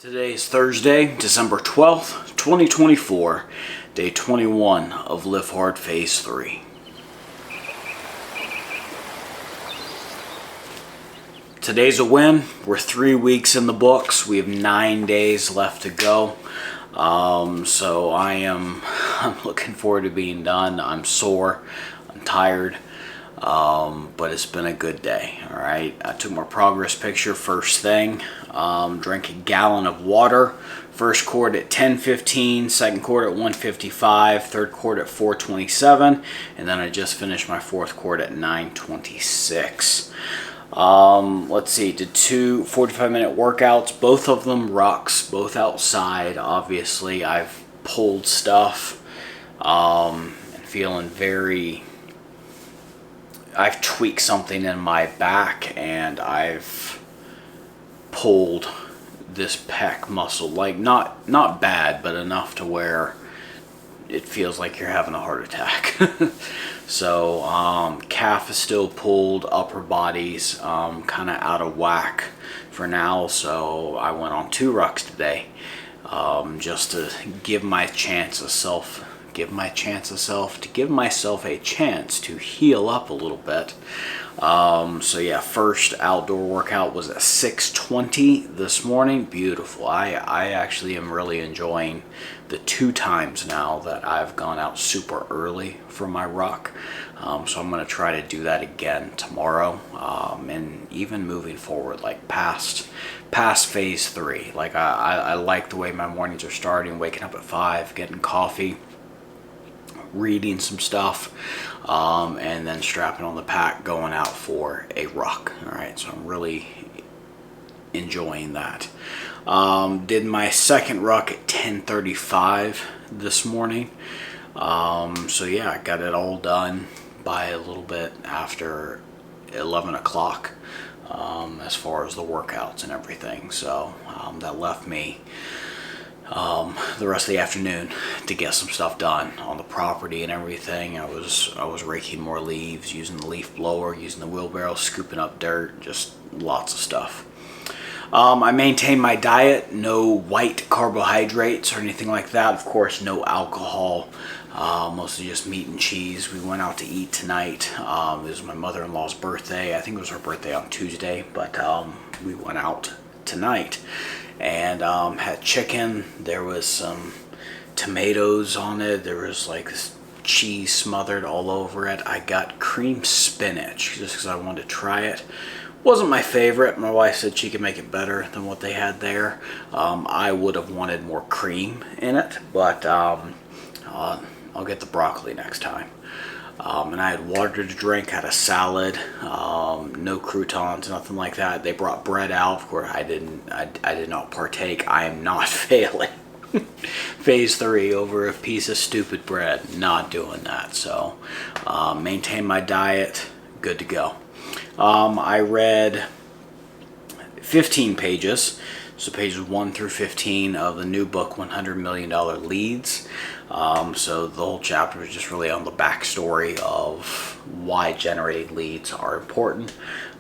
Today is Thursday, December 12th, 2024, day 21 of LiveHard Phase 3. Today's a win. We're 3 weeks in the books. We have 9 days left to go. So I'm looking forward to being done. I'm sore. I'm tired. But it's been a good day. All right. I took my progress picture first thing. Drank a gallon of water. First quart at 10:15, second quart at 1:55, third quart at 4:27, and then I just finished my fourth quart at 9:26. Let's see, did two 45-minute workouts, both of them rucks, both outside. Obviously, I've pulled stuff, and feeling I've tweaked something in my back, and I've pulled this pec muscle, like not bad, but enough to where it feels like you're having a heart attack. So calf is still pulled, upper body's kind of out of whack for now, so I went on 2 rucks today, just to give myself a chance to heal up a little bit. So yeah, first outdoor workout was at 6:20 this morning. Beautiful. I actually am really enjoying the 2 times now that I've gone out super early for my ruck. So I'm going to try to do that again tomorrow, and even moving forward, like past phase 3. Like I like the way my mornings are starting, waking up at 5, getting coffee, reading some stuff, and then strapping on the pack, going out for a ruck. All right, so I'm really enjoying that. Did my second ruck at 10:35 this morning. So yeah, I got it all done by a little bit after 11 o'clock, as far as the workouts and everything. So that left me the rest of the afternoon to get some stuff done on the property and everything. I was raking more leaves, using the leaf blower, using the wheelbarrow, scooping up dirt, just lots of stuff. I maintained my diet, no white carbohydrates or anything like that. Of course, no alcohol, mostly just meat and cheese. We went out to eat tonight. It was my mother-in-law's birthday. I think it was her birthday on Tuesday, but we went out tonight and had chicken. There was some tomatoes on it. There was like this cheese smothered all over it. I got cream spinach just because I wanted to try it. Wasn't my favorite. My wife said she could make it better than what they had there. I would have wanted more cream in it, but I'll get the broccoli next time. And I had water to drink, had a salad, no croutons, nothing like that. They brought bread out. Of course, I did not partake. I am not failing phase 3 over a piece of stupid bread. Not doing that. So maintain my diet, good to go. I read 15 pages, so pages 1 through 15 of the new book, $100 Million Leads. So the whole chapter is just really on the backstory of why generating leads are important,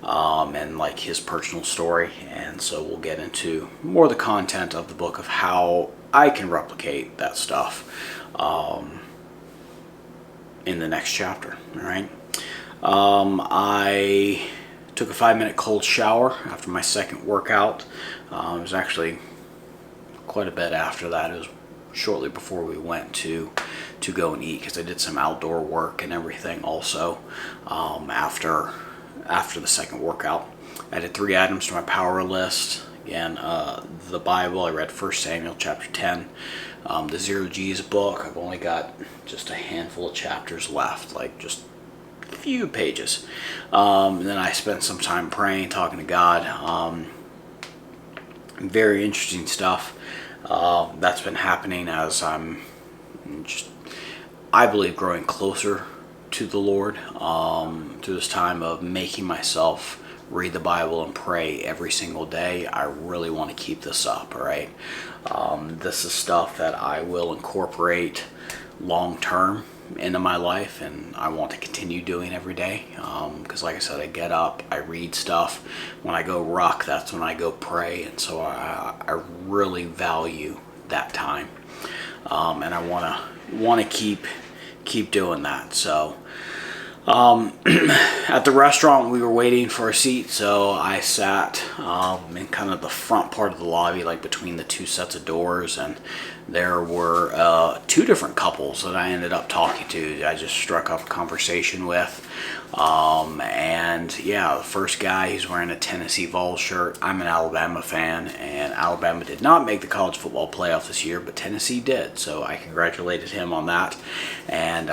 and like his personal story. And so we'll get into more of the content of the book of how I can replicate that stuff in the next chapter. All right. I took a 5-minute cold shower after my second workout. It was actually quite a bit after that. It was shortly before we went to go and eat, because I did some outdoor work and everything also after the second workout. I added 3 items to my power list. Again, the Bible. I read 1 Samuel chapter 10. The Zero G's book. I've only got just a handful of chapters left, like just few pages. And then I spent some time praying, talking to God. Very interesting stuff that's been happening as I'm just, I believe, growing closer to the Lord through this time of making myself read the Bible and pray every single day. I really want to keep this up. All right. This is stuff that I will incorporate long term into my life, and I want to continue doing every day. Because like I said, I get up, I read stuff. When I go ruck, that's when I go pray, and so I really value that time, and I want to keep doing that. So at the restaurant, we were waiting for a seat, so I sat in kind of the front part of the lobby, like between the two sets of doors, and there were two different couples that I ended up talking to. I just struck up a conversation with, and yeah, the first guy, he's wearing a Tennessee Vols shirt. I'm an Alabama fan, and Alabama did not make the college football playoff this year, but Tennessee did, so I congratulated him on that. And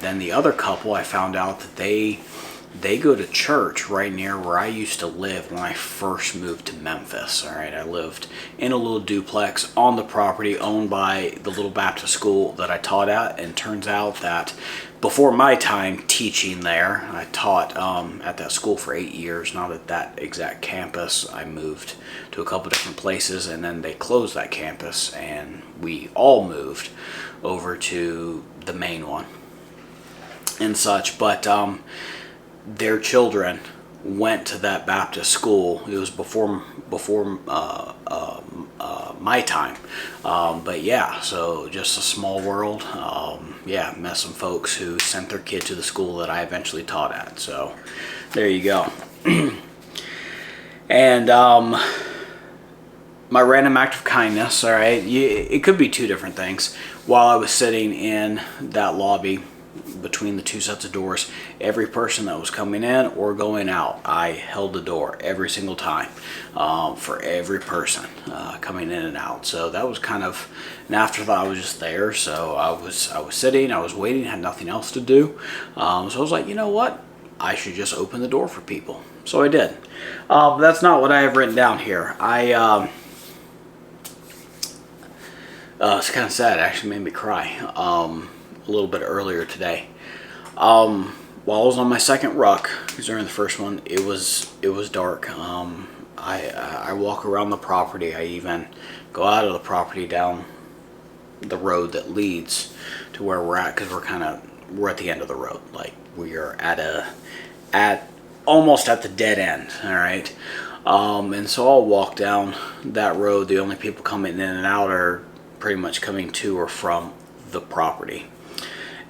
then the other couple, I found out that they go to church right near where I used to live when I first moved to Memphis. All right, I lived in a little duplex on the property owned by the little Baptist school that I taught at, and turns out that before my time teaching there, I taught at that school for 8 years, not at that exact campus. I moved to a couple different places, and then they closed that campus, and we all moved over to the main one and such. But their children went to that Baptist school. It was before my time, but yeah, so just a small world. Yeah, met some folks who sent their kid to the school that I eventually taught at. So there you go. And my random act of kindness, all right, it could be two different things. While I was sitting in that lobby between the two sets of doors, every person that was coming in or going out, I held the door every single time for every person coming in and out. So that was kind of an afterthought. I was just there, so I was sitting, I was waiting, had nothing else to do. So I was like, you know what, I should just open the door for people. So I did. That's not what I have written down here. It's kind of sad. It actually made me cry a little bit earlier today. While I was on my second ruck, because during the first one it was dark. I walk around the property. I even go out of the property down the road that leads to where we're at, because we're at the end of the road. Like, we are at almost at the dead end. All right. And so I'll walk down that road. The only people coming in and out are pretty much coming to or from the property.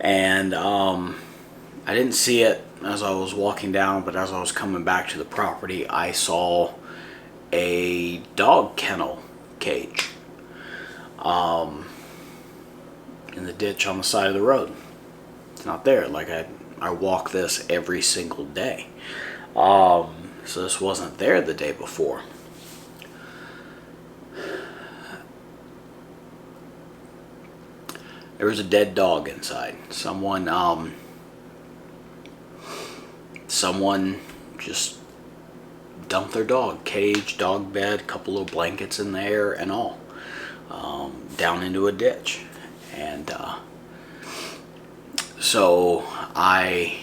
And I didn't see it as I was walking down, but as I was coming back to the property, I saw a dog kennel cage in the ditch on the side of the road. It's not there. Like, I walk this every single day. So this wasn't there the day before. There was a dead dog inside. Someone just dumped their dog. Cage, dog bed, couple of blankets in there and all. Down into a ditch. And so I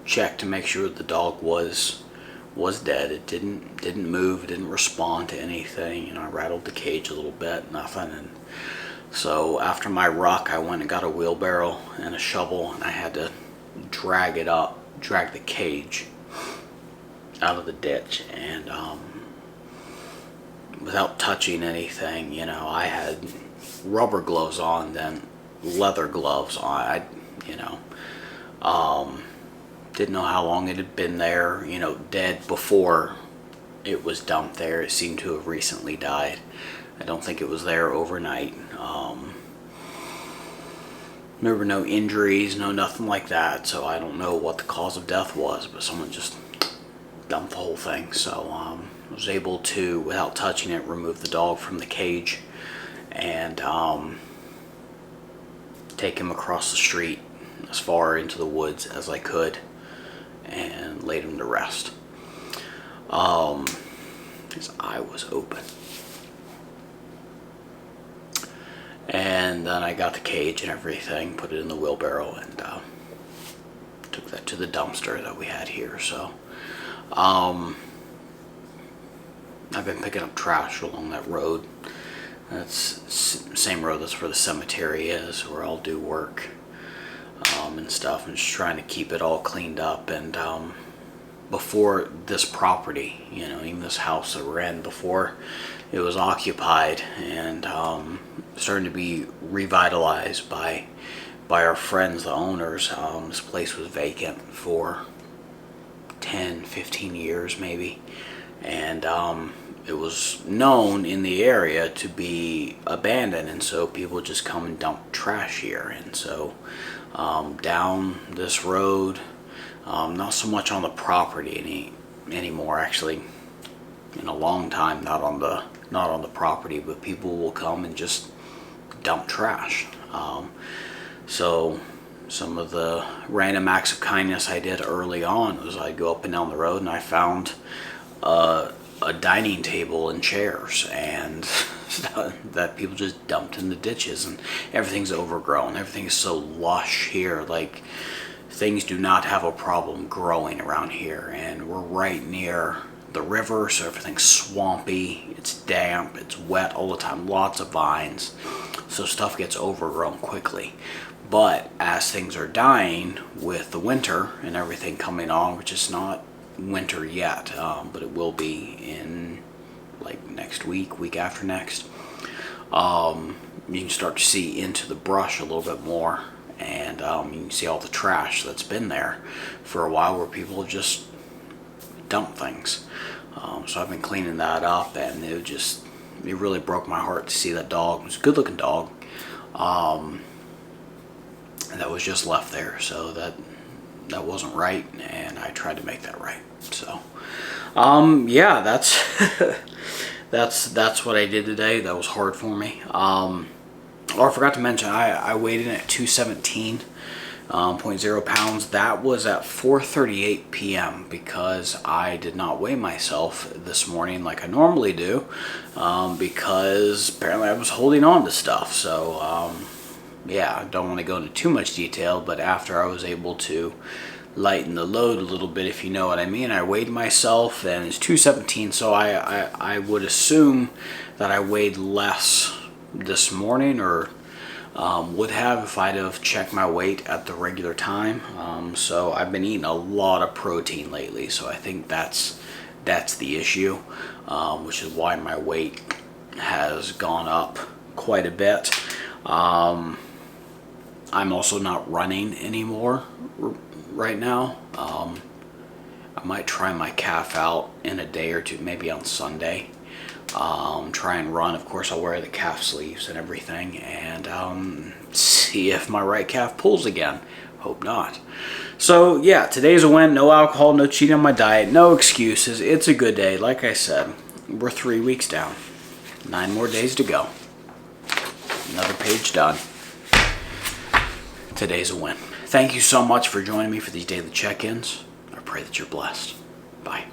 checked to make sure the dog was dead. It didn't move, it didn't respond to anything. You know, I rattled the cage a little bit, nothing. And so after my ruck, I went and got a wheelbarrow and a shovel, and I had to drag the cage out of the ditch. And without touching anything, you know, I had rubber gloves on, then leather gloves on. Didn't know how long it had been there, you know, dead before it was dumped there. It seemed to have recently died. I don't think it was there overnight. There were no injuries, no nothing like that, so I don't know what the cause of death was, but someone just dumped the whole thing. So I was able to, without touching it, remove the dog from the cage and take him across the street as far into the woods as I could and laid him to rest. His eye was open. And then I got the cage and everything, put it in the wheelbarrow, and took that to the dumpster that we had here. So I've been picking up trash along that road. That's same road that's where the cemetery is, where I'll do work. and stuff, and just trying to keep it all cleaned up. And before this property, you know, even this house that we're in, before it was occupied and starting to be revitalized by our friends, the owners, this place was vacant for 10-15 years maybe, and it was known in the area to be abandoned, and so people just come and dump trash here. And so down this road, not so much on the property anymore, actually in a long time, not on the property, but people will come and just dump trash. So some of the random acts of kindness I did early on was I'd go up and down the road and I found a dining table and chairs and that people just dumped in the ditches, and everything's overgrown. Everything's so lush here. Like, things do not have a problem growing around here, and we're right near the river, so everything's swampy, it's damp, it's wet all the time, lots of vines, so stuff gets overgrown quickly. But as things are dying with the winter and everything coming on, which is not winter yet, but it will be in like next week after next, you can start to see into the brush a little bit more, and you can see all the trash that's been there for a while where people have just dumped things. So I've been cleaning that up, and it really broke my heart to see that dog. It was a good looking dog that was just left there, so that wasn't right, and I tried to make that right. So yeah, that's that's what I did today. That was hard for me. Oh, I forgot to mention, I weighed in at 217.0 pounds. That was at 4:38 p.m. because I did not weigh myself this morning like I normally do, because apparently I was holding on to stuff. So yeah, I don't want to go into too much detail, but after I was able to lighten the load a little bit, if you know what I mean, I weighed myself and it's 217. So I would assume that I weighed less this morning, or would have if I'd have checked my weight at the regular time. So I've been eating a lot of protein lately, so I think that's the issue, which is why my weight has gone up quite a bit. I'm also not running anymore right now. I might try my calf out in a day or two, maybe on Sunday. Try and run. Of course, I'll wear the calf sleeves and everything, and see if my right calf pulls again. Hope not. So yeah, today's a win. No alcohol, no cheating on my diet, no excuses. It's a good day. Like I said, we're 3 weeks down. 9 more days to go. Another page done. Today's a win. Thank you so much for joining me for these daily check-ins. I pray that you're blessed. Bye.